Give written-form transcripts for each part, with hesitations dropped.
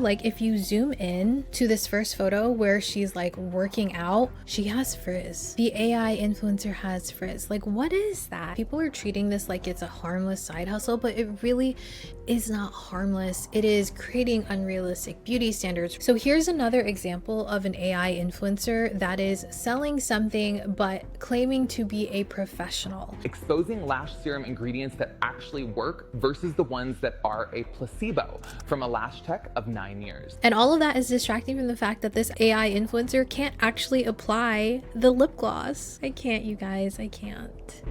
Like if you zoom in to this first photo where she's like working out, she has frizz. The AI influencer has frizz. Like what is that? People are treating this like it's a harmless side hustle, but it really is not harmless. It is creating unrealistic beauty standards. So here's another example of an AI influencer that is selling something but claiming to be a professional. Exposing lash serum ingredients that actually work versus the ones that are a placebo from a lash tech of 9 years. And all of that is distracting from the fact that this AI influencer can't actually apply the lip gloss. I can't, you guys, I can't.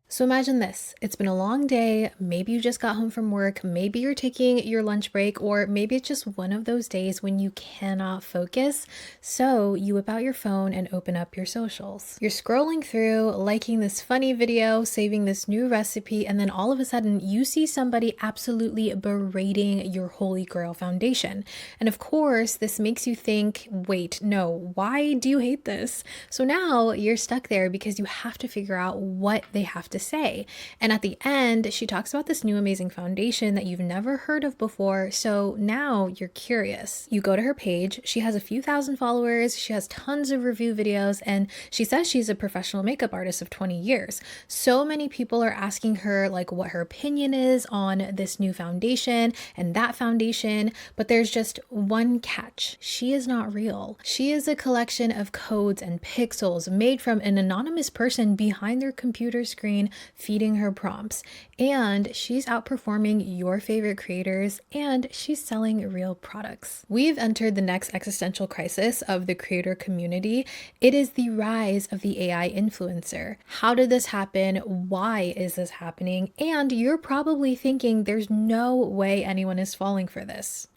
So imagine this, it's been a long day, maybe you just got home from work, maybe you're taking your lunch break, or maybe it's just one of those days when you cannot focus, so you whip out your phone and open up your socials. You're scrolling through, liking this funny video, saving this new recipe, and then all of a sudden you see somebody absolutely berating your Holy Grail foundation. And of course, this makes you think, wait, no, why do you hate this? So now you're stuck there because you have to figure out what they have to say. And at the end, she talks about this new amazing foundation that you've never heard of before. So now you're curious. You go to her page. She has a few thousand followers. She has tons of review videos. And she says she's a professional makeup artist of 20 years. So many people are asking her like what her opinion is on this new foundation and that foundation. But there's just one catch. She is not real. She is a collection of codes and pixels made from an anonymous person behind their computer screen feeding her prompts, and she's outperforming your favorite creators, and she's selling real products. We've entered the next existential crisis of the creator community. It is the rise of the AI influencer. How did this happen? Why is this happening? And you're probably thinking there's no way anyone is falling for this,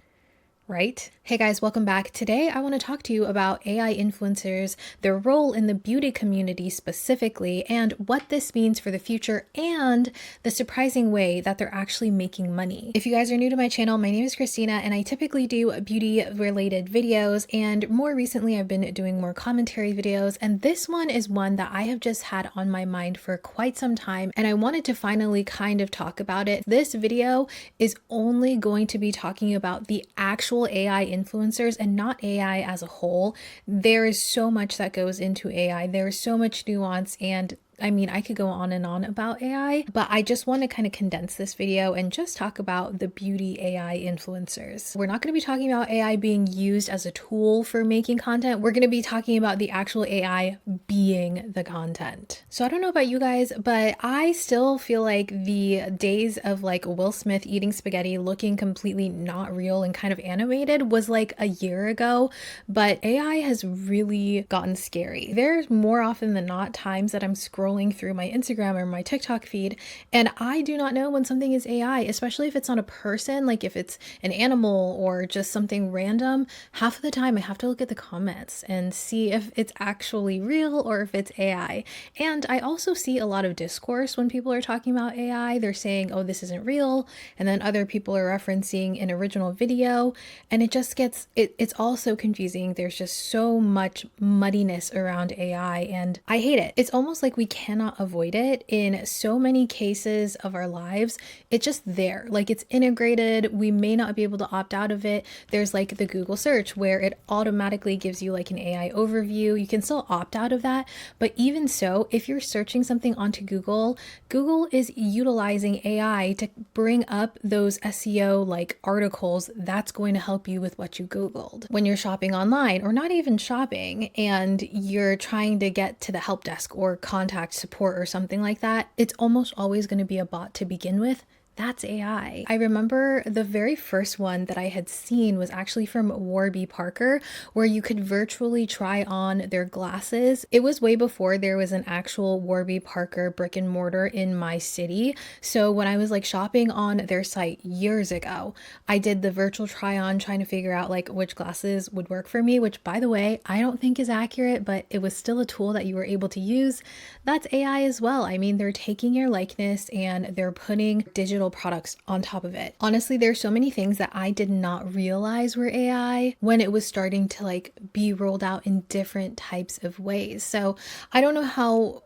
right? Hey guys, welcome back. Today I want to talk to you about AI influencers, their role in the beauty community specifically, and what this means for the future and the surprising way that they're actually making money. If you guys are new to my channel, my name is Christina and I typically do beauty related videos, and more recently I've been doing more commentary videos, and this one is one that I have just had on my mind for quite some time and I wanted to finally kind of talk about it. This video is only going to be talking about the actual AI influencers and not AI as a whole. There is so much that goes into AI. There is so much nuance, and I mean, I could go on and on about AI, but I just want to kind of condense this video and just talk about the beauty AI influencers. We're not going to be talking about AI being used as a tool for making content. We're going to be talking about the actual AI being the content. So I don't know about you guys, but I still feel like the days of like Will Smith eating spaghetti looking completely not real and kind of animated was like a year ago, but AI has really gotten scary. There's more often than not times that I'm scrolling through my Instagram or my TikTok feed, and I do not know when something is AI, especially if it's not a person, like if it's an animal or just something random. Half of the time I have to look at the comments and see if it's actually real or if it's AI. And I also see a lot of discourse when people are talking about AI. They're saying, oh, this isn't real, and then other people are referencing an original video, and it just gets, it's all so confusing. There's just so much muddiness around AI, and I hate it. It's almost like we cannot avoid it in so many cases of our lives. It's just there, like it's integrated. We may not be able to opt out of it. There's like the Google search where it automatically gives you like an AI overview. You can still opt out of that, but even so, if you're searching something onto Google, Google is utilizing AI to bring up those SEO like articles that's going to help you with what you Googled. When you're shopping online, or not even shopping, and you're trying to get to the help desk or contact support or something like that, it's almost always going to be a bot to begin with. That's AI. I remember the very first one that I had seen was actually from Warby Parker, where you could virtually try on their glasses. It was way before there was an actual Warby Parker brick and mortar in my city. So when I was like shopping on their site years ago, I did the virtual try on trying to figure out like which glasses would work for me, which by the way, I don't think is accurate, but it was still a tool that you were able to use. That's AI as well. I mean, they're taking your likeness and they're putting digital digital products on top of it. Honestly, there's so many things that I did not realize were AI when it was starting to like be rolled out in different types of ways. So I don't know how,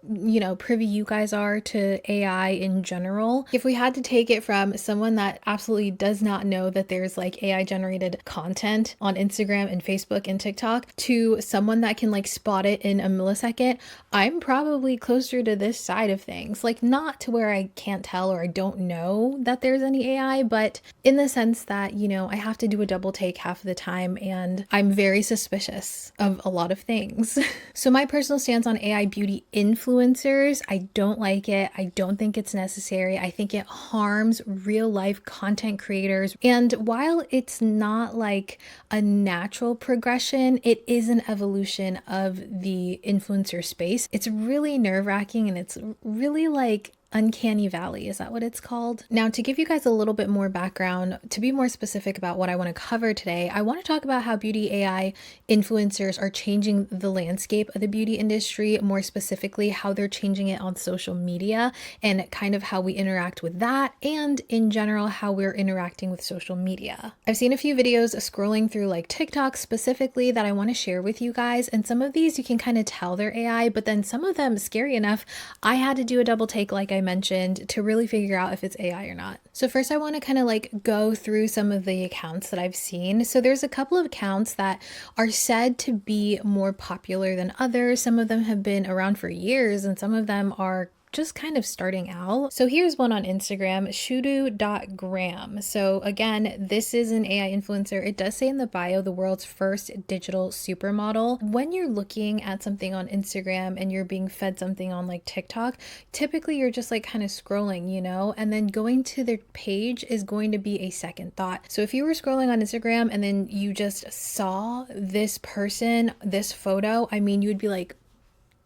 privy you guys are to AI in general. If we had to take it from someone that absolutely does not know that there's like AI generated content on Instagram and Facebook and TikTok to someone that can like spot it in a millisecond, I'm probably closer to this side of things. Like, not to where I can't tell or I don't know that there's any AI, but in the sense that, I have to do a double take half of the time and I'm very suspicious of a lot of things. So my personal stance on AI beauty influencers, I don't like it. I don't think it's necessary. I think it harms real life content creators. And while it's not like a natural progression, it is an evolution of the influencer space. It's really nerve-wracking and it's really like uncanny valley. Is that what it's called? Now, to give you guys a little bit more background, to be more specific about what I want to cover today, I want to talk about how beauty AI influencers are changing the landscape of the beauty industry, more specifically how they're changing it on social media and kind of how we interact with that, and in general how we're interacting with social media. I've seen a few videos scrolling through like TikTok specifically that I want to share with you guys, and some of these you can kind of tell they're AI, but then some of them, scary enough, I had to do a double take like I mentioned to really figure out if it's AI or not. So first I want to kind of like go through some of the accounts that I've seen. So there's a couple of accounts that are said to be more popular than others. Some of them have been around for years and some of them are just kind of starting out. So here's one on Instagram, shudu.gram. So again, this is an AI influencer. It does say in the bio, the world's first digital supermodel. When you're looking at something on Instagram and you're being fed something on like TikTok, typically you're just like kind of scrolling, and then going to their page is going to be a second thought. So if you were scrolling on Instagram and then you just saw this person, this photo, I mean, you would be like,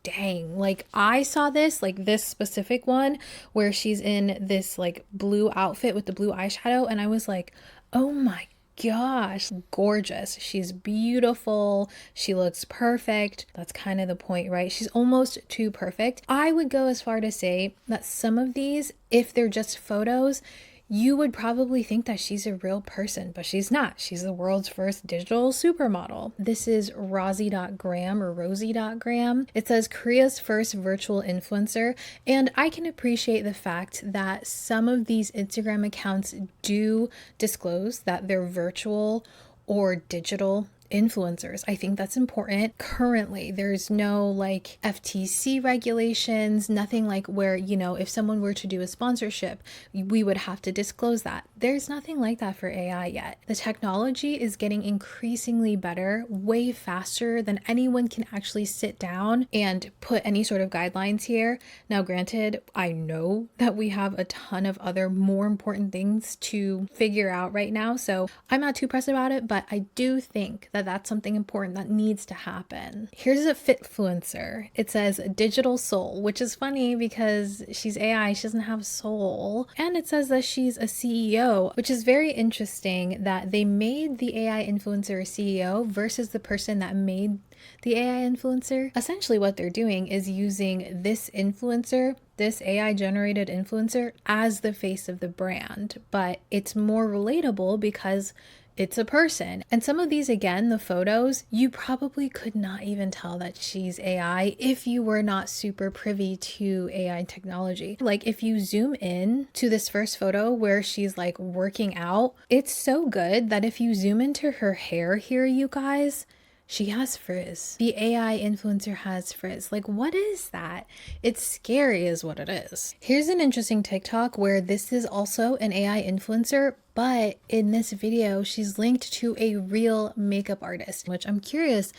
dang, like I saw this, like this specific one where she's in this like blue outfit with the blue eyeshadow, and I was like, oh my gosh, gorgeous. She's beautiful. She looks perfect. That's kind of the point, right? She's almost too perfect. I would go as far to say that some of these, if they're just photos, you would probably think that she's a real person, but she's not. She's the world's first digital supermodel. This is Rosie.gram or Rosie.gram. It says Korea's first virtual influencer. And I can appreciate the fact that some of these Instagram accounts do disclose that they're virtual or digital influencers. I think that's important. Currently, there's no like FTC regulations, nothing like where, if someone were to do a sponsorship, we would have to disclose that. There's nothing like that for AI yet. The technology is getting increasingly better, way faster than anyone can actually sit down and put any sort of guidelines here. Now, granted, I know that we have a ton of other more important things to figure out right now, so I'm not too pressed about it, but I do think that that's something important that needs to happen. Here's a fitfluencer. It says digital soul, which is funny because she's AI, she doesn't have soul. And it says that she's a CEO, which is very interesting that they made the AI influencer a CEO versus the person that made the AI influencer. Essentially what they're doing is using this influencer, this AI generated influencer, as the face of the brand, but it's more relatable because it's a person. And some of these, again, the photos, you probably could not even tell that she's AI if you were not super privy to AI technology. Like if you zoom in to this first photo where she's like working out, it's so good that if you zoom into her hair here, you guys, she has frizz. The AI influencer has frizz. Like, what is that? It's scary is what it is. Here's an interesting TikTok where this is also an AI influencer, but in this video, she's linked to a real makeup artist, which I'm curious,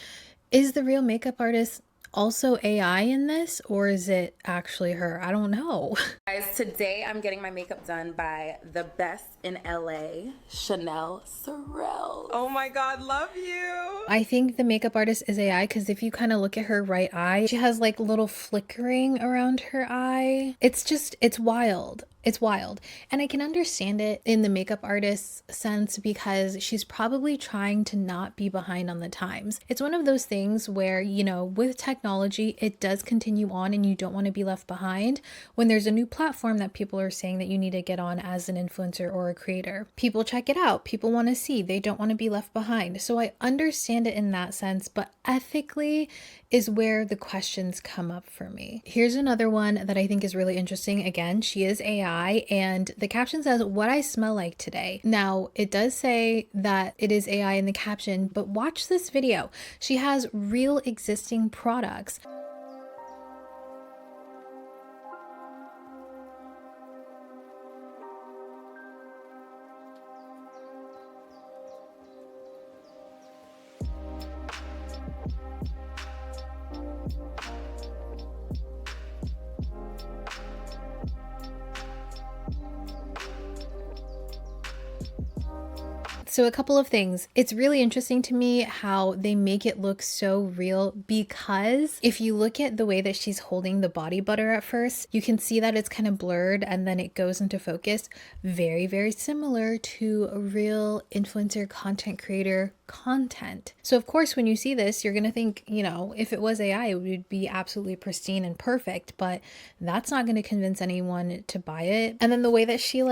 is the real makeup artist also AI in this, or is it actually her? I don't know. Guys, today I'm getting my makeup done by the best in LA, Chanel Sorrell. Oh my God, love you. I think the makeup artist is AI because if you kind of look at her right eye, she has like little flickering around her eye. It's wild. It's wild. And I can understand it in the makeup artist's sense because she's probably trying to not be behind on the times. It's one of those things where, with technology, it does continue on and you don't want to be left behind. When there's a new platform that people are saying that you need to get on as an influencer or a creator, people check it out. People want to see. They don't want to be left behind. So I understand it in that sense, but ethically is where the questions come up for me. Here's another one that I think is really interesting. Again, she is AI, and the caption says, "What I smell like today." Now, it does say that it is AI in the caption, but watch this video. She has real existing products. So a couple of things. It's really interesting to me how they make it look so real, because if you look at the way that she's holding the body butter at first, you can see that it's kind of blurred and then it goes into focus. Very, very similar to a real influencer content creator content. So of course, when you see this, you're going to think, if it was AI, it would be absolutely pristine and perfect, but that's not going to convince anyone to buy it. And then the way that she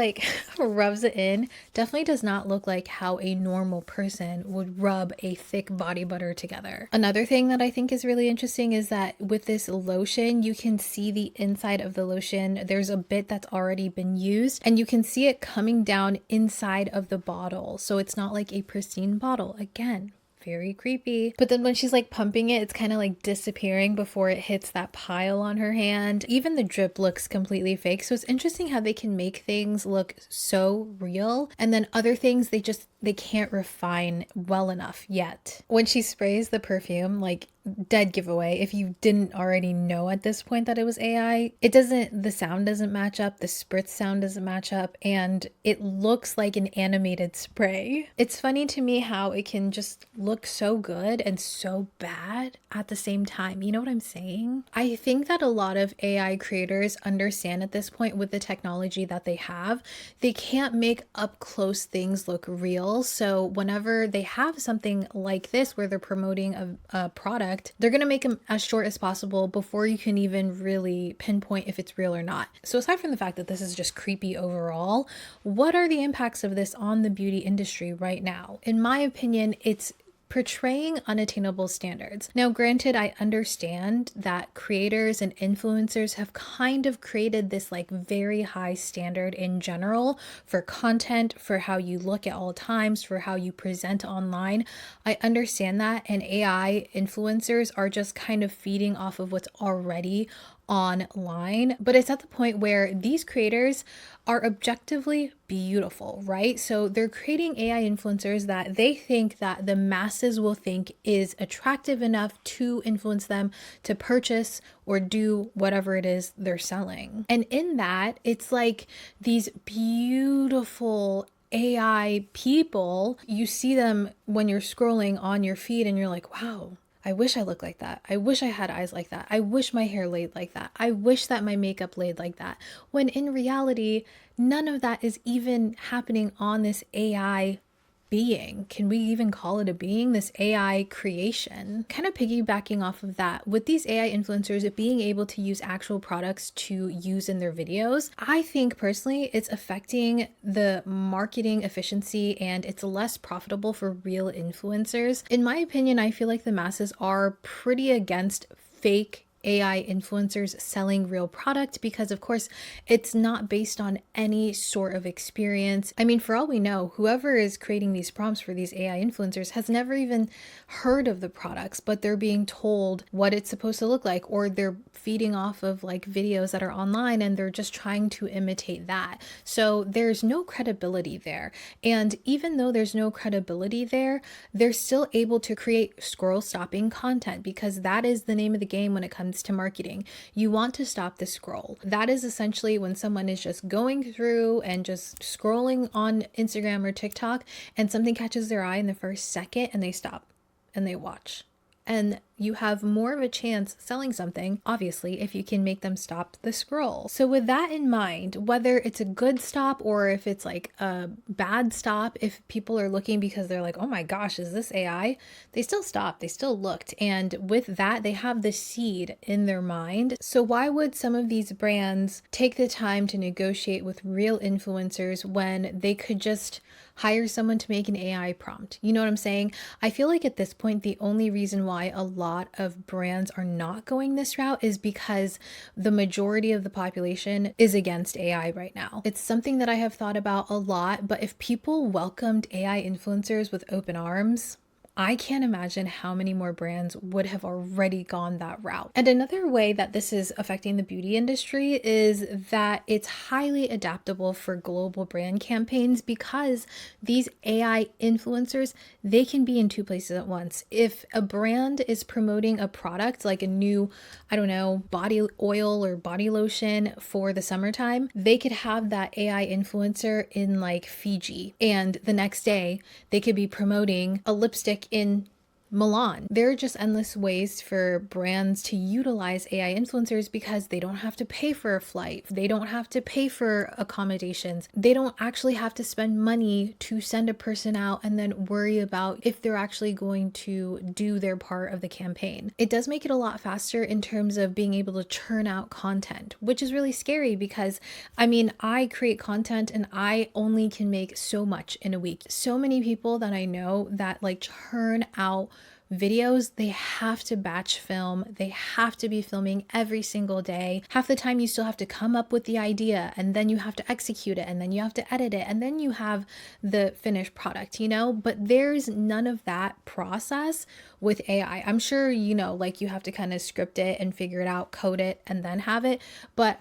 rubs it in definitely does not look like how a normal person would rub a thick body butter together. Another thing that I think is really interesting is that with this lotion, you can see the inside of the lotion. There's a bit that's already been used and you can see it coming down inside of the bottle. So it's not like a pristine bottle. Again, very creepy. But then when she's pumping it, it's kind of disappearing before it hits that pile on her hand. Even the drip looks completely fake. So it's interesting how they can make things look so real, and then other things they can't refine well enough yet. When she sprays the perfume, dead giveaway if you didn't already know at this point that it was AI. The sound doesn't match up, the spritz sound doesn't match up, and it looks like an animated spray. It's funny to me how it can just look so good and so bad at the same time. You know what I'm saying? I think that a lot of AI creators understand at this point, with the technology that they have, they can't make up close things look real. So whenever they have something like this where they're promoting a product, they're going to make them as short as possible before you can even really pinpoint if it's real or not. So aside from the fact that this is just creepy overall, what are the impacts of this on the beauty industry right now? In my opinion, it's portraying unattainable standards. Now, granted, I understand that creators and influencers have kind of created this very high standard in general for content, for how you look at all times, for how you present online. I understand that, and AI influencers are just kind of feeding off of what's already online, but it's at the point where these creators are objectively beautiful, right? So they're creating AI influencers that they think that the masses will think is attractive enough to influence them to purchase or do whatever it is they're selling. And in that, it's these beautiful AI people, you see them when you're scrolling on your feed and you're like, wow, I wish I looked like that. I wish I had eyes like that. I wish my hair laid like that. I wish that my makeup laid like that. When in reality, none of that is even happening on this AI being. Can we even call it a being? This AI creation. Kind of piggybacking off of that, with these AI influencers being able to use actual products to use in their videos, I think personally it's affecting the marketing efficiency and it's less profitable for real influencers. In my opinion, I feel like the masses are pretty against fake AI influencers selling real product because, of course, it's not based on any sort of experience. I mean, for all we know, whoever is creating these prompts for these AI influencers has never even heard of the products, but they're being told what it's supposed to look like, or they're feeding off of videos that are online and they're just trying to imitate that. So there's no credibility there. And even though there's no credibility there, they're still able to create scroll stopping content because that is the name of the game when it comes to marketing. You want to stop the scroll. That is essentially when someone is just going through and just scrolling on Instagram or TikTok and something catches their eye in the first second and they stop and they watch. And you have more of a chance selling something, obviously, if you can make them stop the scroll. So with that in mind, whether it's a good stop or if it's like a bad stop, if people are looking because they're like, oh my gosh, is this AI? They still stopped, they still looked. And with that, they have the seed in their mind. So why would some of these brands take the time to negotiate with real influencers when they could just hire someone to make an AI prompt? You know what I'm saying? I feel like at this point, the only reason why a lot of brands are not going this route is because the majority of the population is against AI right now. It's something that I have thought about a lot, but if people welcomed AI influencers with open arms, I can't imagine how many more brands would have already gone that route. And another way that this is affecting the beauty industry is that it's highly adaptable for global brand campaigns because these AI influencers, they can be in two places at once. If a brand is promoting a product like a new, I don't know, body oil or body lotion for the summertime, they could have that AI influencer in like Fiji, and the next day they could be promoting a lipstick in Milan. There are just endless ways for brands to utilize AI influencers because they don't have to pay for a flight. They don't have to pay for accommodations. They don't actually have to spend money to send a person out and then worry about if they're actually going to do their part of the campaign. It does make it a lot faster in terms of being able to churn out content, which is really scary because I create content and I only can make so much in a week. So many people that I know that like churn out videos, they have to batch film. They have to be filming every single day. Half the time you still have to come up with the idea and then you have to execute it and then you have to edit it and then you have the finished product, but there's none of that process with AI. I'm sure, like you have to kind of script it and figure it out, code it, and then have it. But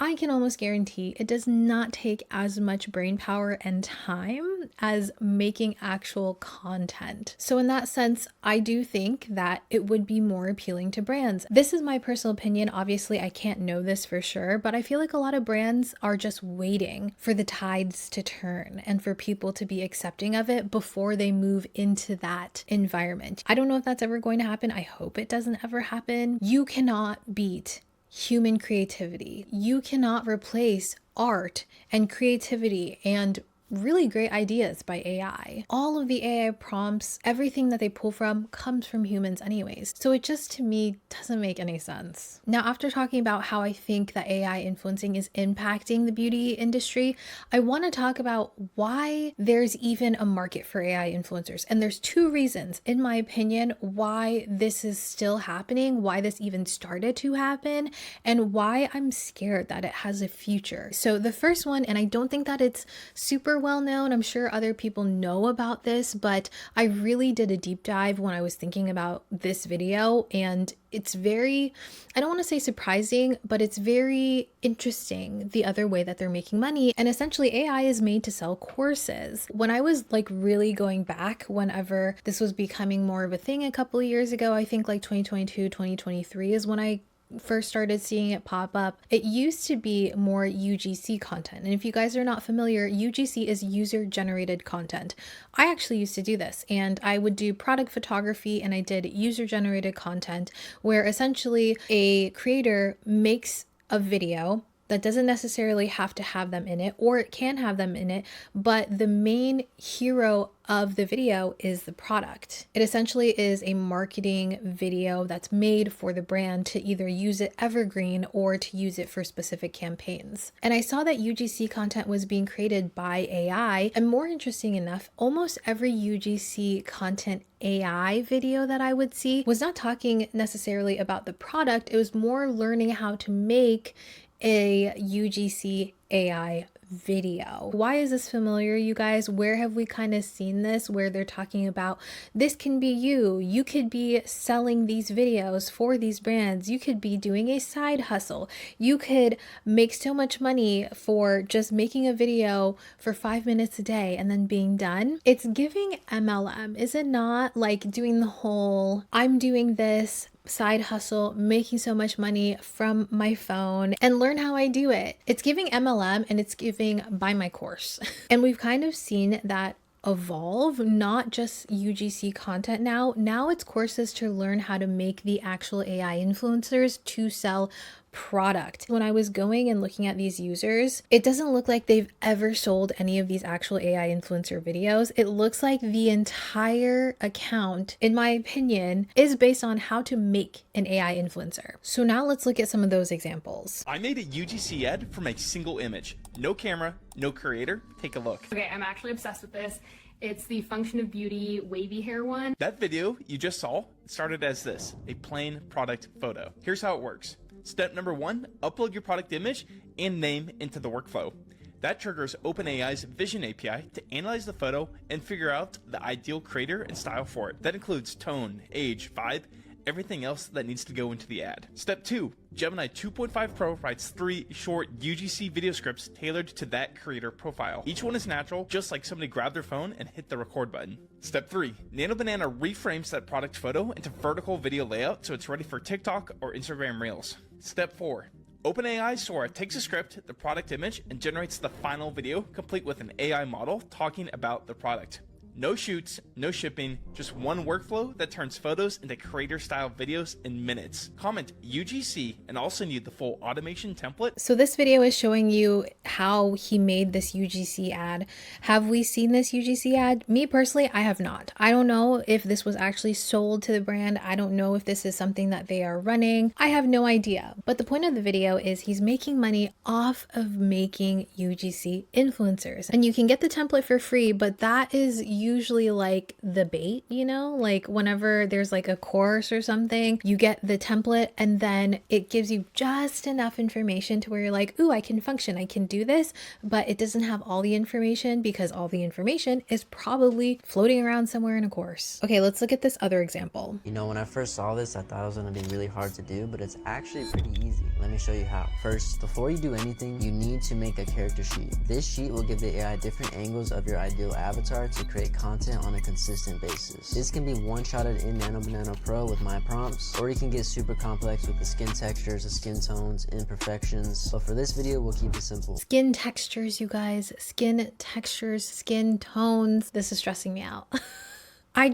I can almost guarantee it does not take as much brain power and time as making actual content. So in that sense, I do think that it would be more appealing to brands. This is my personal opinion. Obviously, I can't know this for sure, but I feel like a lot of brands are just waiting for the tides to turn and for people to be accepting of it before they move into that environment. I don't know if that's ever going to happen. I hope it doesn't ever happen. You cannot beat human creativity. You cannot replace art and creativity and really great ideas by AI. All of the AI prompts, everything that they pull from comes from humans anyways. So it just, to me, doesn't make any sense. Now, after talking about how I think that AI influencing is impacting the beauty industry, I want to talk about why there's even a market for AI influencers. And there's two reasons, in my opinion, why this is still happening, why this even started to happen, and why I'm scared that it has a future. So the first one, and I don't think that it's super well known, I'm sure other people know about this, but I really did a deep dive when I was thinking about this video, and it's very, I don't want to say surprising, but it's very interesting the other way that they're making money. And essentially AI is made to sell courses. When I was like really going back, whenever this was becoming more of a thing a couple of years ago, I think like 2022, 2023 is when I first started seeing it pop up. It used to be more UGC content. And if you guys are not familiar, UGC is user generated content. I actually used to do this, and I would do product photography and I did user generated content where essentially a creator makes a video that doesn't necessarily have to have them in it, or it can have them in it, but the main hero of the video is the product. It essentially is a marketing video that's made for the brand to either use it evergreen or to use it for specific campaigns. And I saw that UGC content was being created by AI, and more interesting enough, almost every UGC content AI video that I would see was not talking necessarily about the product, it was more learning how to make a UGC AI video. Why is this familiar, you guys? Where have we kind of seen this, where they're talking about this can be you could be selling these videos for these brands, you could be doing a side hustle, you could make so much money for just making a video for 5 minutes a day and then being done. It's giving MLM, is it not? Like doing the whole I'm doing this side hustle, making so much money from my phone, and learn how I do it. It's giving MLM and it's giving buy my course. And we've kind of seen that evolve, not just UGC content now. Now it's courses to learn how to make the actual AI influencers to sell product. When I was going and looking at these users, it doesn't look like they've ever sold any of these actual AI influencer videos. It looks like the entire account, in my opinion, is based on how to make an AI influencer. So now let's look at some of those examples. I made a UGC ad from a single image. No camera, no creator. Take a look. Okay, I'm actually obsessed with this. It's the Function of Beauty wavy hair one. That video you just saw started as this, a plain product photo. Here's how it works. Step number 1, upload your product image and name into the workflow. That triggers OpenAI's Vision API to analyze the photo and figure out the ideal creator and style for it. That includes tone, age, vibe, everything else that needs to go into the ad. Step 2, Gemini 2.5 Pro writes 3 short UGC video scripts tailored to that creator profile. Each one is natural, just like somebody grabbed their phone and hit the record button. Step 3, Nano Banana reframes that product photo into vertical video layout so it's ready for TikTok or Instagram Reels. Step 4, OpenAI Sora takes a script, the product image, and generates the final video complete with an AI model talking about the product. No shoots, no shipping, just one workflow that turns photos into creator-style videos in minutes. Comment UGC and also need the full automation template. So this video is showing you how he made this UGC ad. Have we seen this UGC ad? Me personally, I have not. I don't know if this was actually sold to the brand. I don't know if this is something that they are running. I have no idea. But the point of the video is he's making money off of making UGC influencers. And you can get the template for free, but that is usually like the bait, you know, like whenever there's like a course or something, you get the template and then it gives you just enough information to where you're like, ooh, I can function, I can do this, but it doesn't have all the information because all the information is probably floating around somewhere in a course. Okay, let's look at this other example. You know, when I first saw this, I thought it was going to be really hard to do, but it's actually pretty easy. Let me show you how. First, before you do anything, you need to make a character sheet. This sheet will give the AI different angles of your ideal avatar to create content on a consistent basis. This can be one-shotted in Nano Banana Pro with my prompts, or you can get super complex with the skin textures, the skin tones, imperfections. But for this video, we'll keep it simple. Skin textures, you guys. Skin textures, skin tones. This is stressing me out. I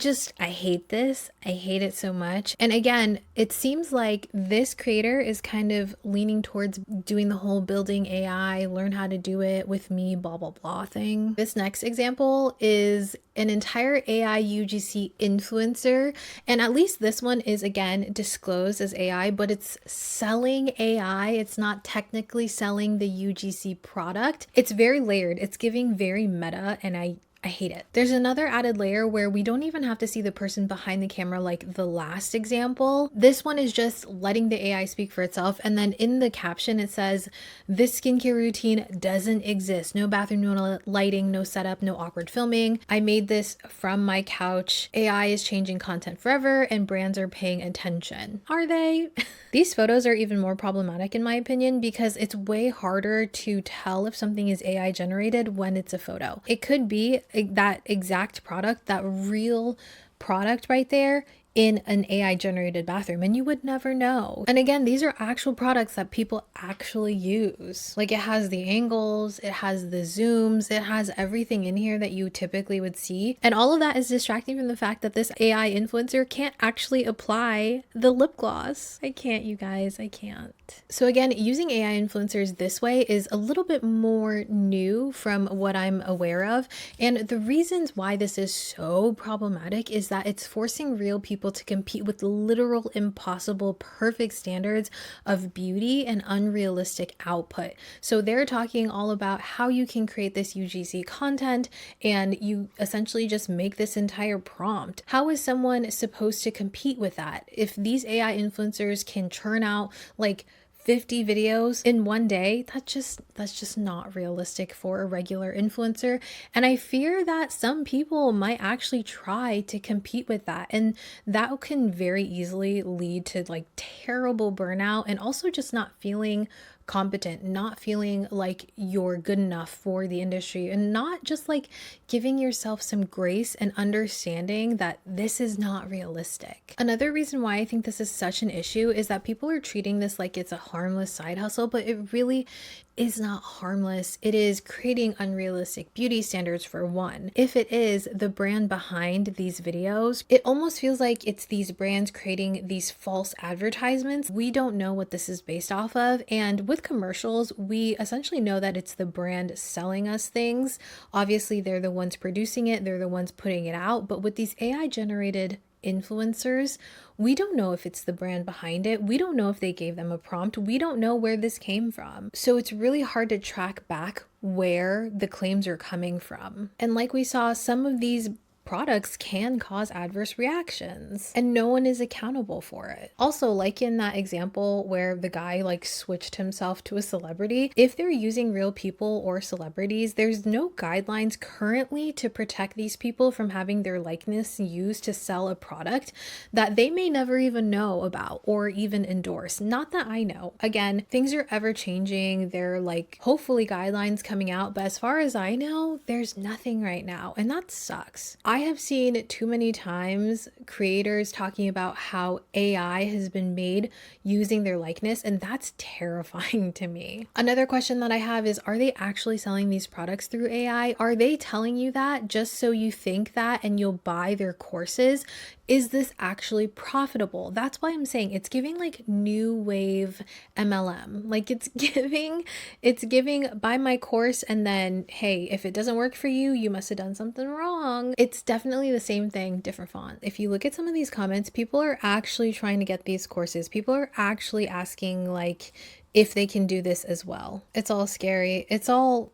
hate this. I hate it so much. And again, it seems like this creator is kind of leaning towards doing the whole building AI, learn how to do it with me, blah, blah, blah thing. This next example is an entire AI UGC influencer. And at least this one is, again, disclosed as AI, but it's selling AI. It's not technically selling the UGC product. It's very layered. It's giving very meta, and I hate it. There's another added layer where we don't even have to see the person behind the camera like the last example. This one is just letting the AI speak for itself. And then in the caption, it says, this skincare routine doesn't exist. No bathroom, no lighting, no setup, no awkward filming. I made this from my couch. AI is changing content forever and brands are paying attention. Are they? These photos are even more problematic in my opinion because it's way harder to tell if something is AI generated when it's a photo. It could be that exact product, that real product right there in an AI generated bathroom, and you would never know. And again, these are actual products that people actually use. Like it has the angles, it has the zooms, it has everything in here that you typically would see. And all of that is distracting from the fact that this AI influencer can't actually apply the lip gloss. I can't, you guys, I can't. So again, using AI influencers this way is a little bit more new from what I'm aware of. And the reasons why this is so problematic is that it's forcing real people to compete with literal impossible perfect standards of beauty and unrealistic output. So they're talking all about how you can create this UGC content and you essentially just make this entire prompt. How is someone supposed to compete with that? If these AI influencers can churn out like 50 videos in one day, that's just not realistic for a regular influencer. And I fear that some people might actually try to compete with that. And that can very easily lead to like terrible burnout and also just not feeling competent, not feeling like you're good enough for the industry, and not just like giving yourself some grace and understanding that this is not realistic. Another reason why I think this is such an issue is that people are treating this like it's a harmless side hustle, but it really is not harmless. It is creating unrealistic beauty standards for one. If it is the brand behind these videos, it almost feels like it's these brands creating these false advertisements. We don't know what this is based off of. And with commercials, we essentially know that it's the brand selling us things. Obviously, they're the ones producing it, they're the ones putting it out. But with these AI generated influencers, we don't know if it's the brand behind it. We don't know if they gave them a prompt. We don't know where this came from. So it's really hard to track back where the claims are coming from. And like we saw, some of these products can cause adverse reactions and no one is accountable for it. Also, like in that example where the guy like switched himself to a celebrity, if they're using real people or celebrities, there's no guidelines currently to protect these people from having their likeness used to sell a product that they may never even know about or even endorse. Not that I know. Again, things are ever changing. There are like hopefully guidelines coming out, but as far as I know, there's nothing right now, and that sucks. I have seen too many times creators talking about how AI has been made using their likeness, and that's terrifying to me. Another question that I have is, are they actually selling these products through AI? Are they telling you that just so you think that and you'll buy their courses? Is this actually profitable? That's why I'm saying it's giving like new wave MLM. Like it's giving buy my course and then, hey, if it doesn't work for you, you must have done something wrong. It's definitely the same thing, different font. If you look at some of these comments, people are actually trying to get these courses. People are actually asking like if they can do this as well. It's all scary. It's all,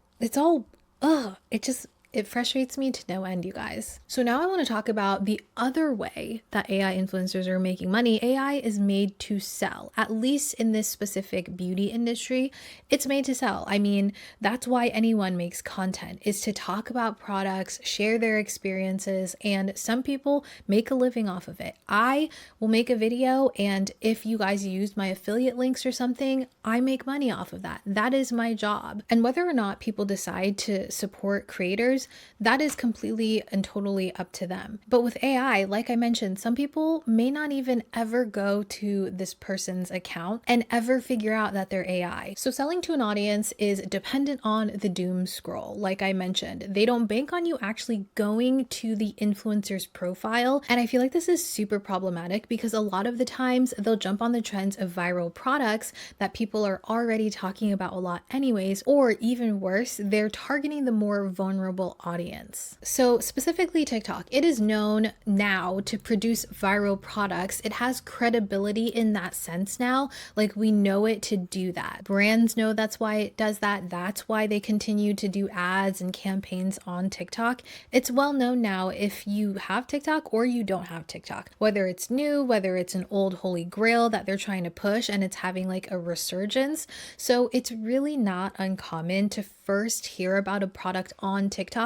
it frustrates me to no end, you guys. So now I want to talk about the other way that AI influencers are making money. AI is made to sell, at least in this specific beauty industry. It's made to sell. I mean, that's why anyone makes content, is to talk about products, share their experiences, and some people make a living off of it. I will make a video, and if you guys use my affiliate links or something, I make money off of that. That is my job. And whether or not people decide to support creators, that is completely and totally up to them. But with AI, like I mentioned, some people may not even ever go to this person's account and ever figure out that they're AI. So selling to an audience is dependent on the doom scroll. Like I mentioned, they don't bank on you actually going to the influencer's profile. And I feel like this is super problematic because a lot of the times they'll jump on the trends of viral products that people are already talking about a lot anyways, or even worse, they're targeting the more vulnerable audience. So specifically TikTok, it is known now to produce viral products. It has credibility in that sense now. Like we know it to do that. Brands know that's why it does that. That's why they continue to do ads and campaigns on TikTok. It's well known now if you have TikTok or you don't have TikTok, whether it's new, whether it's an old holy grail that they're trying to push and it's having like a resurgence. So it's really not uncommon to first hear about a product on TikTok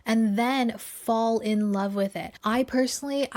and then fall in love with it. I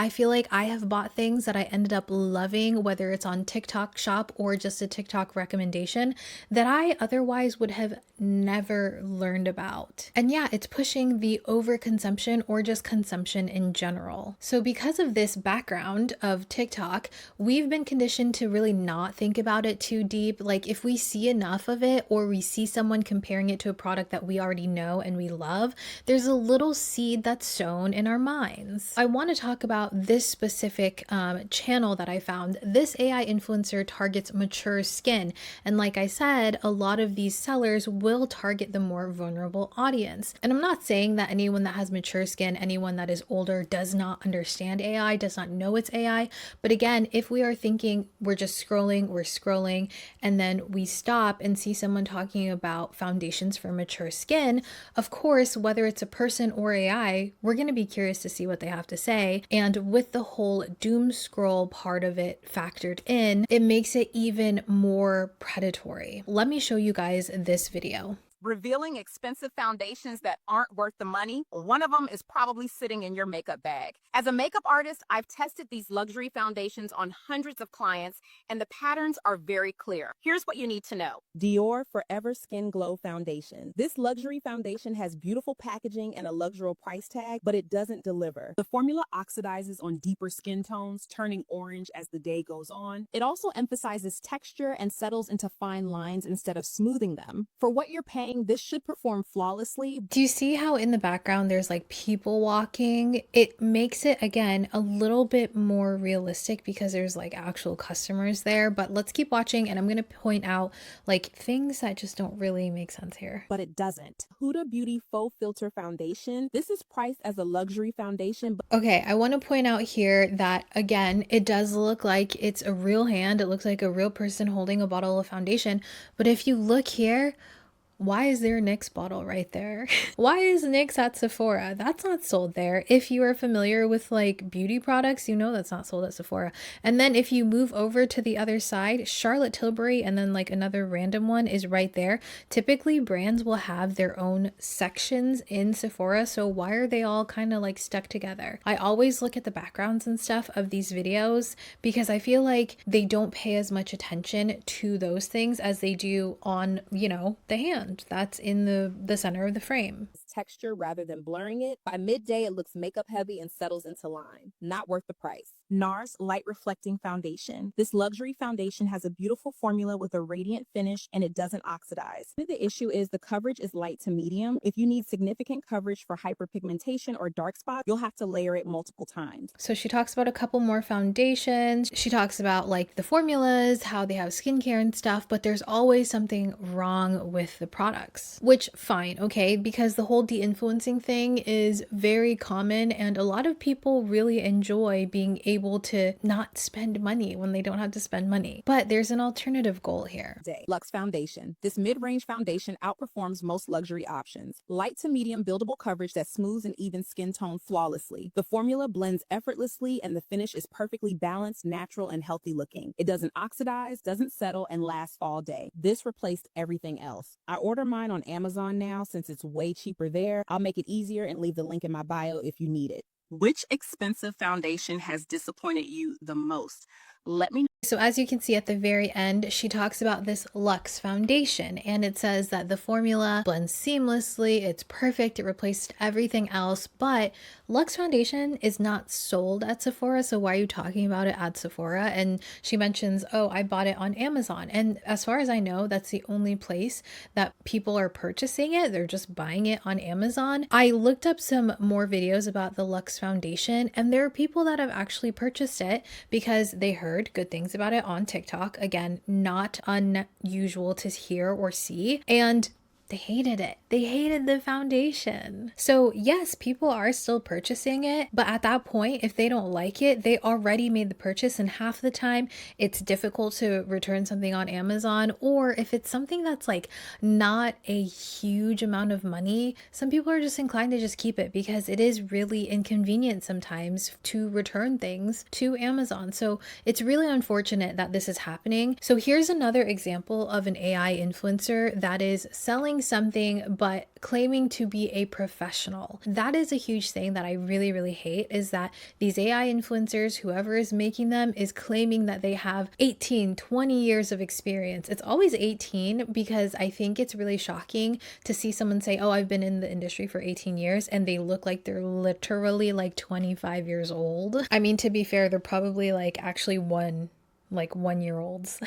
feel like I have bought things that I ended up loving, whether it's on TikTok shop or just a TikTok recommendation that I otherwise would have never learned about. And yeah, it's pushing the overconsumption or just consumption in general. So because of this background of TikTok, we've been conditioned to really not think about it too deep. Like if we see enough of it or we see someone comparing it to a product that we already know and we love, there's a little seed that's sown in our minds. I want to talk about this specific channel that I found. This AI influencer targets mature skin. And like I said, a lot of these sellers will target the more vulnerable audience. And I'm not saying that anyone that has mature skin, anyone that is older does not understand AI, does not know it's AI. But again, if we are thinking we're just scrolling, and then we stop and see someone talking about foundations for mature skin, of course, whether it's a person or AI, we're going to be curious to see what they have to say. And with the whole doom scroll part of it factored in, it makes it even more predatory. Let me show you guys this video. revealing expensive foundations that aren't worth the money, one of them is probably sitting in your makeup bag. As a makeup artist, I've tested these luxury foundations on hundreds of clients, and the patterns are very clear. Here's what you need to know. Dior Forever Skin Glow Foundation. This luxury foundation has beautiful packaging and a luxury price tag, but it doesn't deliver. The formula oxidizes on deeper skin tones, turning orange as the day goes on. It also emphasizes texture and settles into fine lines instead of smoothing them. For what you're paying, this should perform flawlessly. Do you see how in the background there's like people walking? It makes it, again, a little bit more realistic because there's like actual customers there. But let's keep watching, and I'm going to point out like things that just don't really make sense here. But it doesn't. Huda Beauty Faux Filter Foundation. This is priced as a luxury foundation. But okay, I want to point out here that, again, it does look like it's a real hand. It looks like a real person holding a bottle of foundation. But if you look here, why is there a NYX bottle right there? Why is NYX at Sephora? That's not sold there. If you are familiar with like beauty products, you know that's not sold at Sephora. And then if you move over to the other side, Charlotte Tilbury and then like another random one is right there. Typically brands will have their own sections in Sephora, so why are they all kind of like stuck together? I always look at the backgrounds and stuff of these videos because I feel like they don't pay as much attention to those things as they do on, you know, the hand that's in the center of the frame. texture rather than blurring it. By midday, it looks makeup heavy and settles into line. Not worth the price. NARS Light Reflecting Foundation. This luxury foundation has a beautiful formula with a radiant finish and it doesn't oxidize. The issue is the coverage is light to medium. If you need significant coverage for hyperpigmentation or dark spots, you'll have to layer it multiple times. So she talks about a couple more foundations. She talks about like the formulas, how they have skincare and stuff, but there's always something wrong with the products, which fine, okay, because the whole de-influencing thing is very common and a lot of people really enjoy being able to not spend money when they don't have to spend money. But there's an alternative goal here. Luxe Foundation. This mid-range foundation outperforms most luxury options. Light to medium buildable coverage that smooths and evens skin tone flawlessly. The formula blends effortlessly and the finish is perfectly balanced, natural, and healthy looking. It doesn't oxidize, doesn't settle, and lasts all day. This replaced everything else. I order mine on Amazon now since it's way cheaper there. I'll make it easier and leave the link in my bio if you need it. Which expensive foundation has disappointed you the most? Let me know. So as you can see at the very end, she talks about this Luxe foundation and it says that the formula blends seamlessly, it's perfect, it replaced everything else, but Luxe foundation is not sold at Sephora, so why are you talking about it at Sephora? And she mentions, oh, I bought it on Amazon. And as far as I know, that's the only place that people are purchasing it. They're just buying it on Amazon. I looked up some more videos about the Luxe foundation and there are people that have actually purchased it because they heard good things about it on TikTok. Again, not unusual to hear or see. And they hated it. They hated the foundation. So yes, people are still purchasing it, but at that point, if they don't like it, they already made the purchase, and half the time it's difficult to return something on Amazon, or if it's something that's like not a huge amount of money, some people are just inclined to just keep it because it is really inconvenient sometimes to return things to Amazon. So it's really unfortunate that this is happening. So here's another example of an AI influencer that is selling something but claiming to be a professional. That is a huge thing that I really, really hate, is that these AI influencers, whoever is making them, is claiming that they have 18, 20 years of experience. It's always 18 because I think it's really shocking to see someone say, oh, I've been in the industry for 18 years and they look like they're literally like 25 years old. I mean, to be fair, they're probably like actually 1-year-olds.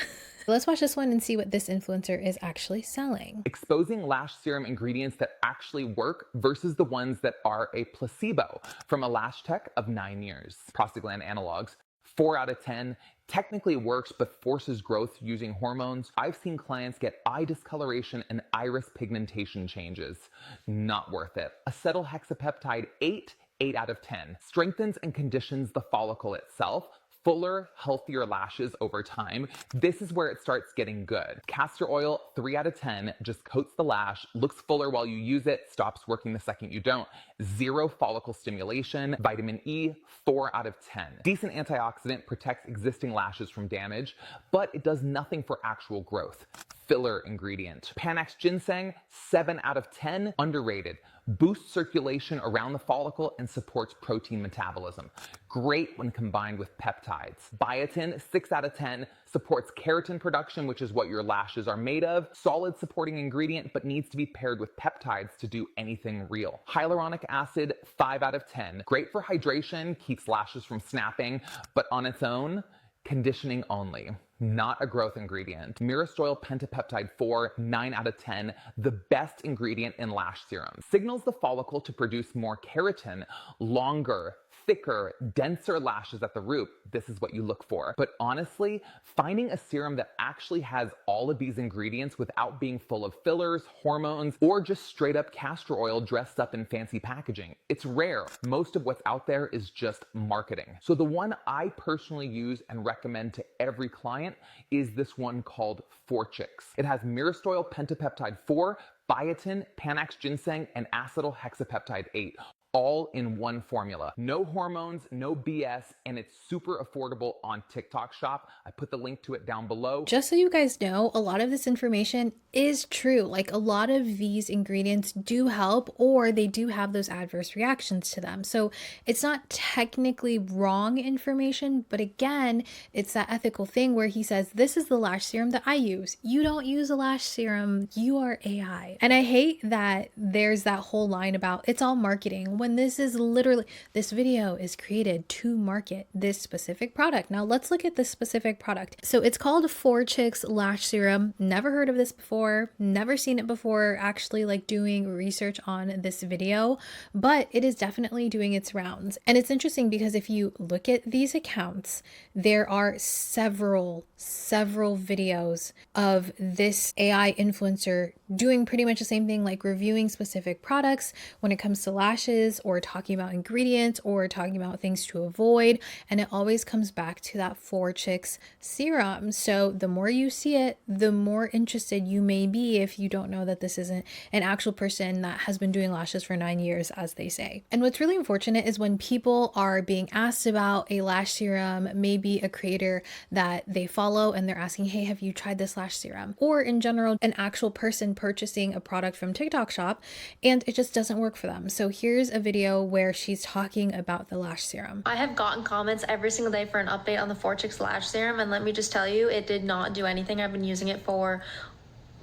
Let's watch this one and see what this influencer is actually selling. Exposing lash serum ingredients that actually work versus the ones that are a placebo from a lash tech of 9 years. Prostaglandin analogs, 4 out of 10. Technically works but forces growth using hormones. I've seen clients get eye discoloration and iris pigmentation changes. Not worth it. Acetohexapeptide 8 out of 10. Strengthens and conditions the follicle itself. Fuller, healthier lashes over time. This is where it starts getting good. Castor oil, 3 out of 10, just coats the lash, looks fuller while you use it, stops working the second you don't. 0 follicle stimulation. Vitamin E, 4 out of 10. Decent antioxidant, protects existing lashes from damage, but it does nothing for actual growth. filler ingredient. Panax ginseng, 7 out of 10, underrated. Boosts circulation around the follicle and supports protein metabolism. Great when combined with peptides. Biotin, 6 out of 10, supports keratin production, which is what your lashes are made of. Solid supporting ingredient, but needs to be paired with peptides to do anything real. Hyaluronic acid, 5 out of 10. Great for hydration, keeps lashes from snapping, but on its own, conditioning only. Not a growth ingredient. Myristoyl pentapeptide 4, 9 out of 10, the best ingredient in lash serum. Signals the follicle to produce more keratin, longer, thicker, denser lashes at the root. This is what you look for. But honestly, finding a serum that actually has all of these ingredients without being full of fillers, hormones, or just straight up castor oil dressed up in fancy packaging, it's rare. Most of what's out there is just marketing. So the one I personally use and recommend to every client is this one called Forchix. It has myristoyl pentapeptide 4, biotin, panax ginseng, and acetyl hexapeptide 8. All in one formula. No hormones, no BS, and it's super affordable on TikTok Shop. I put the link to it down below. Just so you guys know, a lot of this information is true. Like, a lot of these ingredients do help, or they do have those adverse reactions to them. So it's not technically wrong information, but again, it's that ethical thing where he says, this is the lash serum that I use. You don't use a lash serum, you are AI. And I hate that there's that whole line about it's all marketing, when this is literally, this video is created to market this specific product. Now let's look at this specific product. So it's called Forchix Lash Serum. Never heard of this before, never seen it before actually like doing research on this video, but it is definitely doing its rounds. And it's interesting because if you look at these accounts, there are several videos of this AI influencer doing pretty much the same thing, like reviewing specific products when it comes to lashes, or talking about ingredients, or talking about things to avoid. And it always comes back to that Forchix serum. So the more you see it, the more interested you may be if you don't know that this isn't an actual person that has been doing lashes for 9 years, as they say. And what's really unfortunate is when people are being asked about a lash serum, maybe a creator that they follow, and they're asking, hey, have you tried this lash serum? Or in general, an actual person purchasing a product from TikTok Shop, and it just doesn't work for them. So here's a video where she's talking about the lash serum. I have gotten comments every single day for an update on the Forchix lash serum, and let me just tell you, it did not do anything. I've been using it for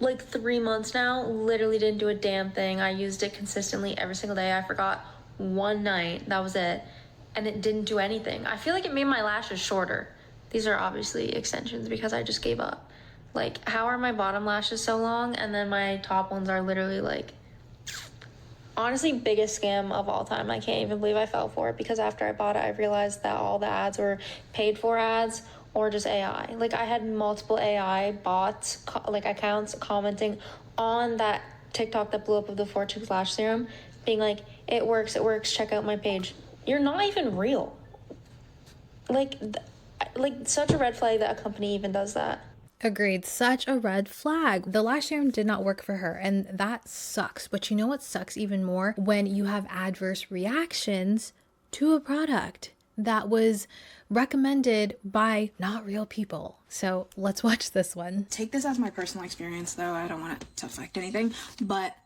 like 3 months now. Literally didn't do a damn thing. I used it consistently every single day. I forgot one night, that was it, and it didn't do anything. I feel like it made my lashes shorter. These are obviously extensions because I just gave up. Like, how are my bottom lashes so long and then my top ones are literally like, honestly, biggest scam of all time. I can't even believe I fell for it, because after I bought it, I realized that all the ads were paid for ads or just AI. Like, I had multiple AI bots, like accounts, commenting on that TikTok that blew up of the Fortune Lash Serum, being like, it works, check out my page. You're not even real. Like such a red flag that a company even does that. Agreed. Such a red flag. The lash serum did not work for her, and that sucks. But you know what sucks even more? When you have adverse reactions to a product that was recommended by not real people. So let's watch this one. Take this as my personal experience, though. I don't want it to affect anything, but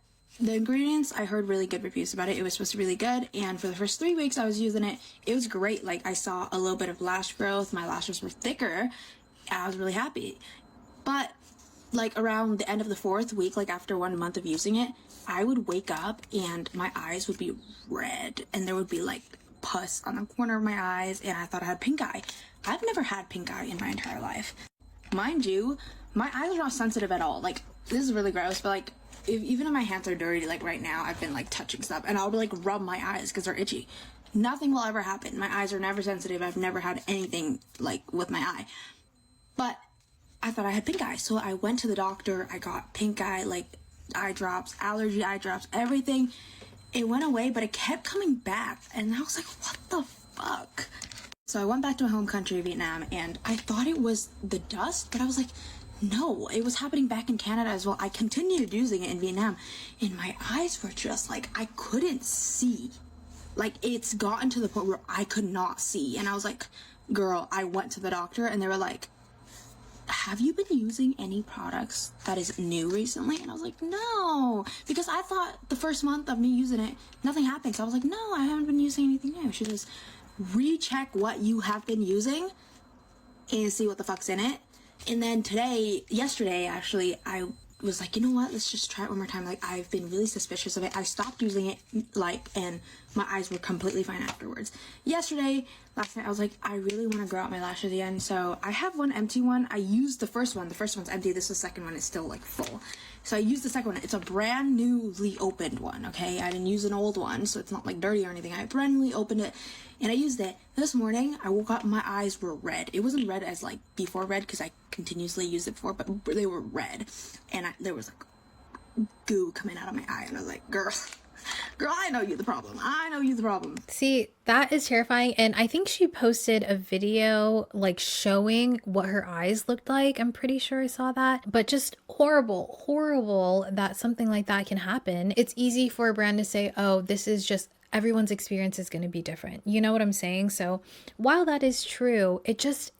the ingredients, I heard really good reviews about it. It was supposed to be really good, and for the first 3 weeks I was using it, it was great. Like, I saw a little bit of lash growth, my lashes were thicker, I was really happy. But like around the end of the 4th week, like after 1 month of using it, I would wake up and my eyes would be red, and there would be like pus on the corner of my eyes, and I thought I had pink eye. I've never had pink eye in my entire life. Mind you, my eyes are not sensitive at all. Like, this is really gross, but like, even if my hands are dirty, like right now, I've been like touching stuff, and I'll like rub my eyes because they're itchy. Nothing will ever happen. My eyes are never sensitive. I've never had anything like with my eye. But I thought I had pink eye, so I went to the doctor. I got pink eye, like eye drops, allergy eye drops, everything. It went away, but it kept coming back, and I was like, what the fuck? So I went back to my home country, Vietnam, and I thought it was the dust, but I was like, no, it was happening back in Canada as well. I continued using it in Vietnam, and my eyes were just like, I couldn't see. Like, it's gotten to the point where I could not see, and I was like, girl, I went to the doctor, and they were like, have you been using any products that is new recently? And I was like, no, because I thought the first month of me using it, nothing happened. So I was like, no, I haven't been using anything new. She says, recheck what you have been using and see what the fuck's in it. And then yesterday actually, I was like, you know what, let's just try it one more time. Like, I've been really suspicious of it. I stopped using it, and my eyes were completely fine afterwards. Last night, I was like, I really want to grow out my lashes again. So I have one empty one. I used the first one. The first one's empty. This is the second one. It's still like full. So I used the second one. It's a brand newly opened one, okay? I didn't use an old one, so it's not like dirty or anything. I brand newly opened it, and I used it. This morning, I woke up, my eyes were red. It wasn't red as like before red, because I continuously used it before, but they were red. And there was like goo coming out of my eye, and I was like, girl, I know you're the problem. I know you're the problem. See, that is terrifying. And I think she posted a video like showing what her eyes looked like. I'm pretty sure I saw that. But just horrible that something like that can happen. It's easy for a brand to say, oh, this is just everyone's experience is going to be different. You know what I'm saying? So while that is true, it just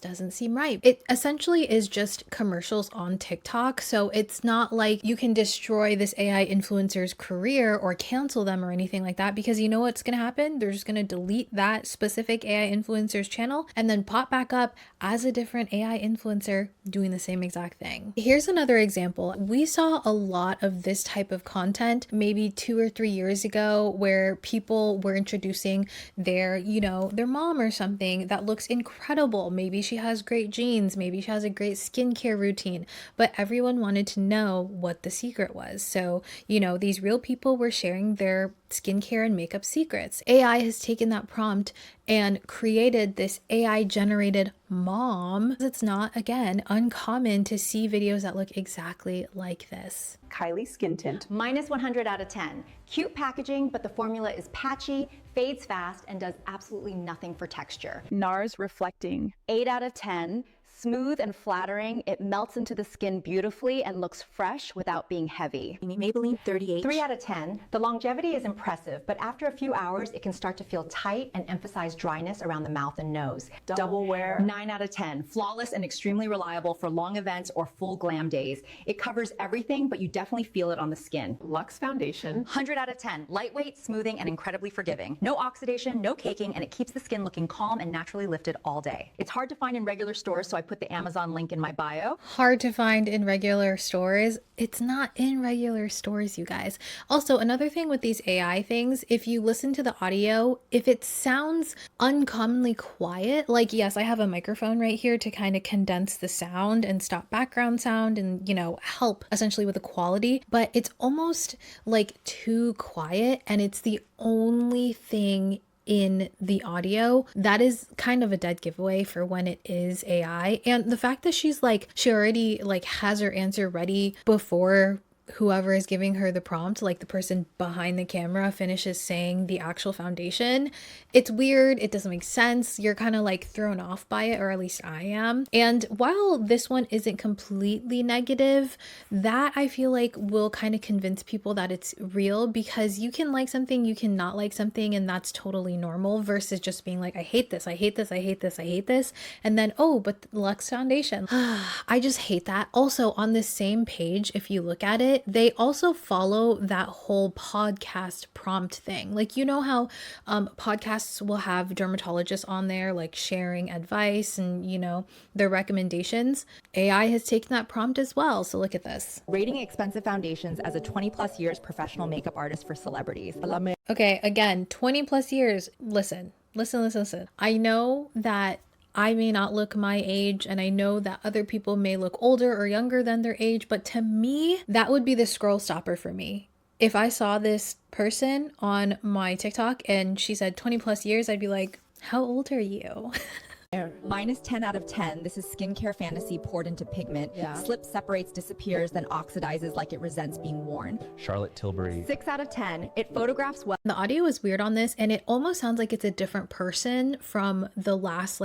doesn't seem right. It essentially is just commercials on TikTok. So it's not like you can destroy this AI influencer's career or cancel them or anything like that, because you know what's going to happen? They're just going to delete that specific AI influencer's channel and then pop back up as a different AI influencer doing the same exact thing. Here's another example. We saw a lot of this type of content maybe 2 or 3 years ago, where people were introducing their mom or something that looks incredible. Maybe she has great genes, maybe she has a great skincare routine, but everyone wanted to know what the secret was. So, these real people were sharing their skincare and makeup secrets. AI has taken that prompt and created this AI generated mom. It's not, again, uncommon to see videos that look exactly like this. Kylie Skin Tint. Minus 100 out of 10. Cute packaging, but the formula is patchy, fades fast, and does absolutely nothing for texture. NARS Reflecting. 8 out of 10. Smooth and flattering, it melts into the skin beautifully and looks fresh without being heavy. Maybelline 38. 3 out of 10. The longevity is impressive, but after a few hours, it can start to feel tight and emphasize dryness around the mouth and nose. Double wear. 9 out of 10. Flawless and extremely reliable for long events or full glam days. It covers everything, but you definitely feel it on the skin. Luxe Foundation. 100 out of 10. Lightweight, smoothing, and incredibly forgiving. No oxidation, no caking, and it keeps the skin looking calm and naturally lifted all day. It's hard to find in regular stores, so I put the Amazon link in my bio. Hard to find in regular stores. It's not in regular stores, you guys. Also, another thing with these AI things, if you listen to the audio, if it sounds uncommonly quiet, like, yes, I have a microphone right here to kind of condense the sound and stop background sound and, help essentially with the quality, but it's almost like too quiet, and it's the only thing in the audio. That is kind of a dead giveaway for when it is AI. And the fact that she already has her answer ready before whoever is giving her the prompt, like the person behind the camera, finishes saying the actual foundation, it's weird. It doesn't make sense. You're kind of thrown off by it, or at least I am. And while this one isn't completely negative, that I feel like will kind of convince people that it's real, because you can like something, you can not like something, and that's totally normal, versus just being like, I hate this, I hate this, I hate this, I hate this. And then, oh, but the Luxe Foundation. I just hate that. Also, on this same page, if you look at it, they also follow that whole podcast prompt thing. How podcasts will have dermatologists on there, sharing advice and, their recommendations. AI has taken that prompt as well. So look at this. Rating expensive foundations as a 20+ years professional makeup artist for celebrities. Okay, again, 20+ years. Listen. I know that I may not look my age, and I know that other people may look older or younger than their age, but to me, that would be the scroll stopper for me. If I saw this person on my TikTok and she said 20+ years, I'd be like, how old are you? Minus 10 out of 10. This is skincare fantasy poured into pigment. Yeah. Slips, separates, disappears, then oxidizes like it resents being worn. Charlotte Tilbury. 6 out of 10. It photographs well. The audio is weird on this, and it almost sounds like it's a different person from the last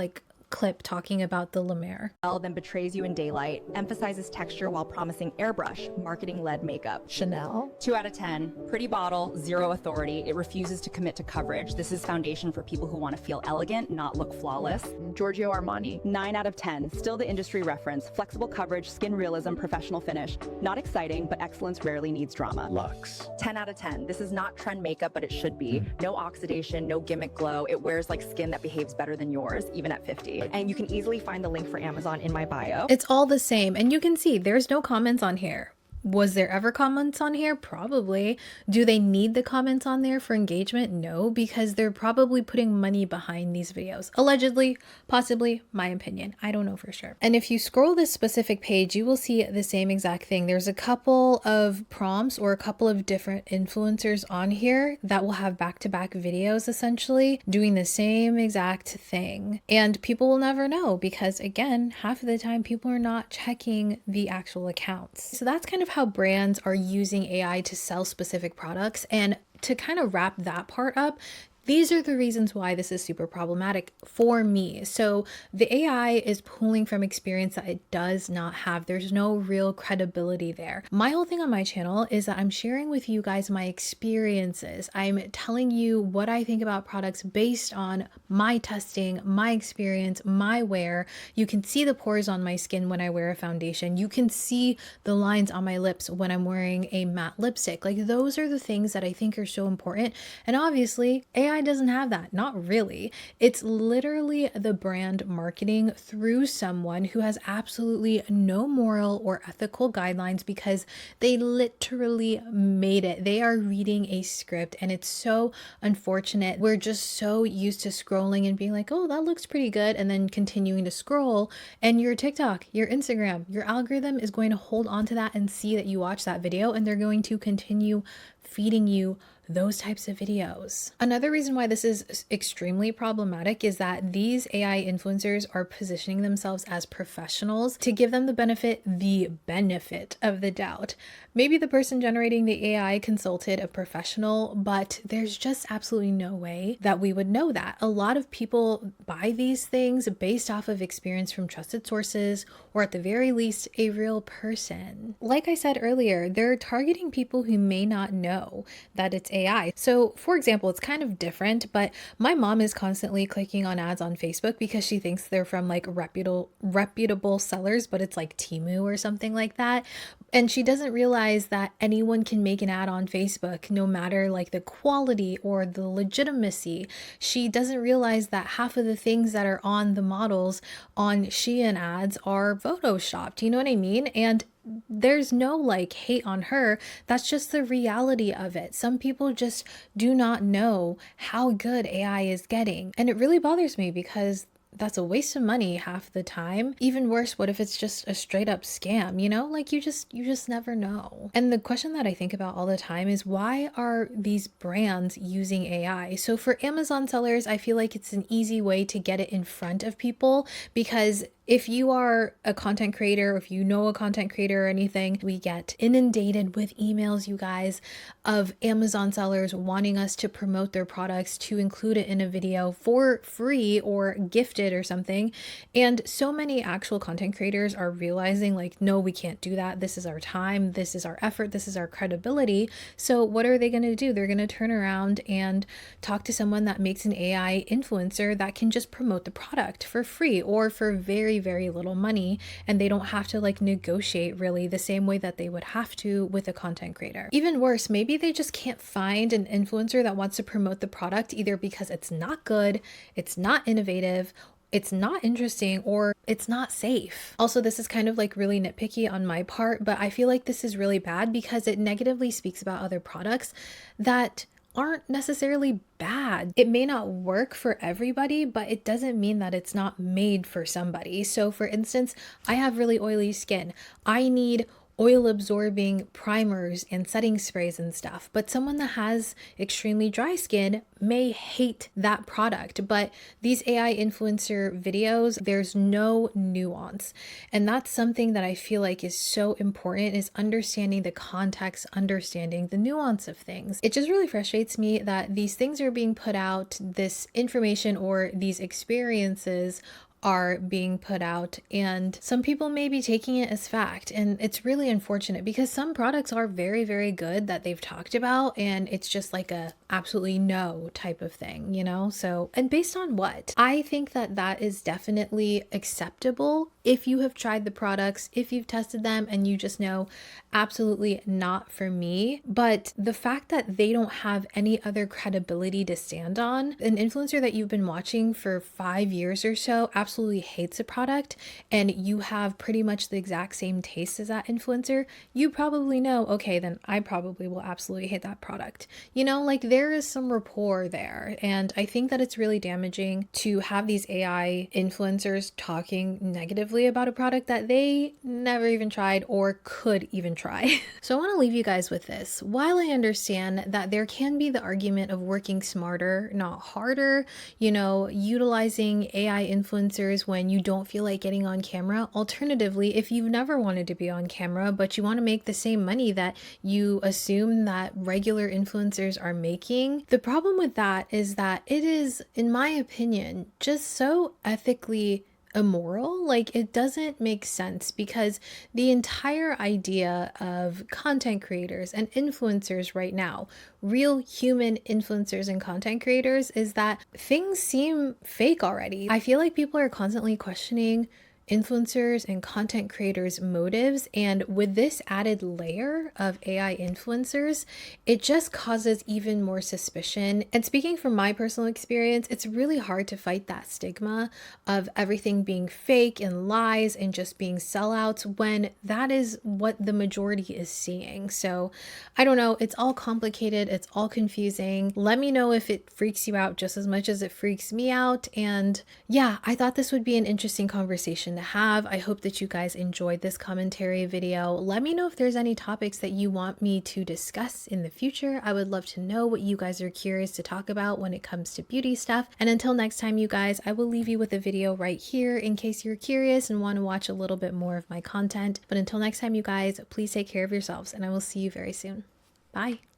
clip talking about the La Mer. Then betrays you in daylight, emphasizes texture while promising airbrush, marketing-led makeup. Chanel. 2 out of 10. Pretty bottle, 0 authority. It refuses to commit to coverage. This is foundation for people who want to feel elegant, not look flawless. Giorgio Armani. 9 out of 10. Still the industry reference. Flexible coverage, skin realism, professional finish. Not exciting, but excellence rarely needs drama. Lux. 10 out of 10. This is not trend makeup, but it should be. No oxidation, no gimmick glow. It wears like skin that behaves better than yours, even at 50. And you can easily find the link for Amazon in my bio. It's all the same. And you can see there's no comments on here. Was there ever comments on here? Probably. Do they need the comments on there for engagement? No, because they're probably putting money behind these videos. Allegedly, possibly, my opinion. I don't know for sure. And if you scroll this specific page, you will see the same exact thing. There's a couple of prompts or a couple of different influencers on here that will have back-to-back videos essentially doing the same exact thing. And people will never know because again, half of the time people are not checking the actual accounts. So that's kind of how brands are using AI to sell specific products. And to kind of wrap that part up, these are the reasons why this is super problematic for me. So the AI is pulling from experience that it does not have. There's no real credibility there. My whole thing on my channel is that I'm sharing with you guys my experiences. I'm telling you what I think about products based on my testing, my experience, my wear. You can see the pores on my skin when I wear a foundation. You can see the lines on my lips when I'm wearing a matte lipstick. Like those are the things that I think are so important. And obviously AI doesn't have that. Not really. It's literally the brand marketing through someone who has absolutely no moral or ethical guidelines because they literally made it. They are reading a script and it's so unfortunate. We're just so used to scrolling and being like, oh, that looks pretty good. And then continuing to scroll and your TikTok, your Instagram, your algorithm is going to hold on to that and see that you watch that video and they're going to continue feeding you those types of videos. Another reason why this is extremely problematic is that these AI influencers are positioning themselves as professionals to give them the benefit of the doubt. Maybe the person generating the AI consulted a professional, but there's just absolutely no way that we would know that. A lot of people buy these things based off of experience from trusted sources, or at the very least, a real person. Like I said earlier, they're targeting people who may not know that it's AI. So for example, it's kind of different, but my mom is constantly clicking on ads on Facebook because she thinks they're from like reputable sellers, but it's like Temu or something like that. And she doesn't realize that anyone can make an ad on Facebook, no matter like the quality or the legitimacy. She doesn't realize that half of the things that are on the models on Shein ads are photoshopped. You know what I mean? And there's no like hate on her. That's just the reality of it. Some people just do not know how good AI is getting. And it really bothers me because that's a waste of money half the time. Even worse, what if it's just a straight up scam, you know? Like you just never know. And the question that I think about all the time is why are these brands using AI? So for Amazon sellers, I feel like it's an easy way to get it in front of people because if you are a content creator, if you know a content creator or anything, we get inundated with emails, you guys, of Amazon sellers wanting us to promote their products, to include it in a video for free or gifted or something. And so many actual content creators are realizing like, no, we can't do that. This is our time. This is our effort. This is our credibility. So what are they going to do? They're going to turn around and talk to someone that makes an AI influencer that can just promote the product for free or for very little money, and they don't have to like negotiate really the same way that they would have to with a content creator. Even worse, maybe they just can't find an influencer that wants to promote the product either because it's not good, it's not innovative, it's not interesting, or it's not safe. Also, this is kind of like really nitpicky on my part, but I feel like this is really bad because it negatively speaks about other products that aren't necessarily bad. It may not work for everybody, but it doesn't mean that it's not made for somebody. So for instance, I have really oily skin. I need oil absorbing primers and setting sprays and stuff, but someone that has extremely dry skin may hate that product. But these AI influencer videos, there's no nuance, and that's something that I feel like is so important, is understanding the context, understanding the nuance of things. It just really frustrates me that these things are being put out, this information or these experiences are being put out, and some people may be taking it as fact. And it's really unfortunate because some products are very, very good that they've talked about, and it's just like a absolutely no type of thing, you know? So, and based on what? I think that that is definitely acceptable if you have tried the products, if you've tested them and you just know absolutely not for me. But the fact that they don't have any other credibility to stand on, an influencer that you've been watching for 5 years or so absolutely hates a product, and you have pretty much the exact same taste as that influencer, you probably know, okay, then I probably will absolutely hate that product. You know, like there is some rapport there. And I think that it's really damaging to have these AI influencers talking negatively about a product that they never even tried or could even try. So I want to leave you guys with this. While I understand that there can be the argument of working smarter, not harder, you know, utilizing AI influencers when you don't feel like getting on camera. Alternatively, if you've never wanted to be on camera, but you want to make the same money that you assume that regular influencers are making, the problem with that is that it is, in my opinion, just so ethically immoral. Like, it doesn't make sense, because the entire idea of content creators and influencers right now, real human influencers and content creators, is that things seem fake already. I feel like people are constantly questioning influencers and content creators' motives, and with this added layer of AI influencers, it just causes even more suspicion. And speaking from my personal experience, it's really hard to fight that stigma of everything being fake and lies and just being sellouts when that is what the majority is seeing. So I don't know, it's all complicated, it's all confusing. Let me know if it freaks you out just as much as it freaks me out. And yeah, I thought this would be an interesting conversation to have. I hope that you guys enjoyed this commentary video. Let me know if there's any topics that you want me to discuss in the future. I would love to know what you guys are curious to talk about when it comes to beauty stuff. And until next time, you guys, I will leave you with a video right here in case you're curious and want to watch a little bit more of my content. But until next time, you guys, please take care of yourselves, and I will see you very soon. Bye.